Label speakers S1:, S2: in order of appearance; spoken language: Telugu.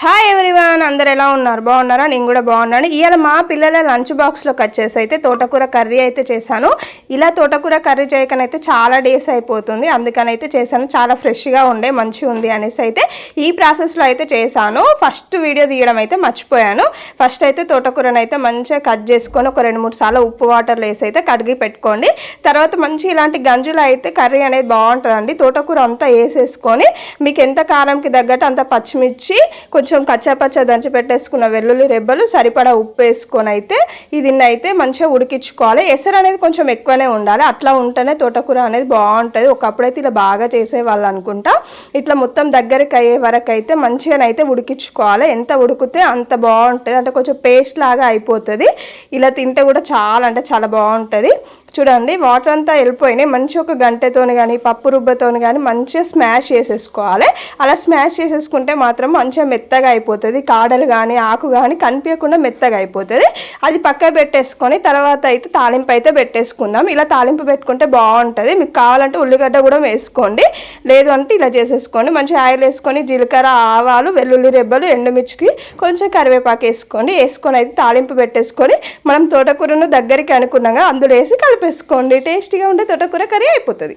S1: హాయ్ ఎవ్రీవన్, అందరు ఎలా ఉన్నారు? బాగున్నారా? నేను కూడా బాగున్నాను. ఇవాళ మా పిల్లల లంచ్ బాక్స్లోకి వచ్చేసి అయితే తోటకూర కర్రీ అయితే చేశాను. ఇలా తోటకూర కర్రీ చేయకనైతే చాలా డేస్ అయిపోతుంది, అందుకని అయితే చేశాను. చాలా ఫ్రెష్గా ఉండే, మంచిగా ఉంది అనేసి అయితే ఈ ప్రాసెస్లో అయితే చేశాను. ఫస్ట్ వీడియో తీయడం అయితే మర్చిపోయాను. ఫస్ట్ అయితే తోటకూరను అయితే మంచిగా కట్ చేసుకొని ఒక 2-3 సార్లు ఉప్పు వాటర్లో వేసి అయితే కడిగి పెట్టుకోండి. తర్వాత మంచి ఇలాంటి గంజులో అయితే కర్రీ అనేది బాగుంటుందండి. తోటకూర అంతా వేసేసుకొని మీకు ఎంత కారంకి తగ్గట్టు అంత పచ్చిమిర్చి, కొంచెం కచ్చాపచ్చ దంచి పెట్టేసుకున్న వెల్లుల్లి రెబ్బలు, సరిపడా ఉప్పు వేసుకొని అయితే దీన్ని అయితే మంచిగా ఉడికించుకోవాలి. ఎసరు అనేది కొంచెం ఎక్కువనే ఉండాలి, అట్లా ఉంటేనే తోటకూర అనేది బాగుంటుంది. ఒకప్పుడైతే ఇలా బాగా చేసేవాళ్ళు అనుకుంటా. ఇట్లా మొత్తం దగ్గరికి అయ్యే వరకు అయితే మంచిగానైతే ఉడికించుకోవాలి. ఎంత ఉడికితే అంత బాగుంటుంది, అంటే కొంచెం పేస్ట్ లాగా అయిపోతుంది. ఇలా తింటే కూడా చాలా అంటే చాలా బాగుంటుంది. చూడండి, వాటర్ అంతా వెళ్ళిపోయినాయి. మంచి ఒక గంటెతోని కానీ పప్పు రుబ్బతోని కానీ మంచిగా స్మాష్ చేసేసుకోవాలి. అలా స్మాష్ చేసేసుకుంటే మాత్రం మంచిగా మెత్తగా అయిపోతుంది. కాడలు కానీ ఆకు కానీ కనిపించకుండా మెత్తగా అయిపోతుంది. అది పక్క పెట్టేసుకొని తర్వాత అయితే తాలింపు అయితే పెట్టేసుకుందాం. ఇలా తాలింపు పెట్టుకుంటే బాగుంటుంది. మీకు కావాలంటే ఉల్లిగడ్డ కూడా వేసుకోండి, లేదు అంటే ఇలా చేసేసుకోండి. మంచిగా ఆయిల్ వేసుకొని జీలకర్ర, ఆవాలు, వెల్లుల్లి రెబ్బలు, ఎండుమిర్చికి కొంచెం కరివేపాకు వేసుకొని అయితే తాలింపు పెట్టేసుకొని మనం తోటకూరను దగ్గరికి అనుకున్నాగా అందులో వేసి కలిపేసుకోండి. టేస్టీగా ఉండే తోటకూర కర్రీ అయిపోతుంది.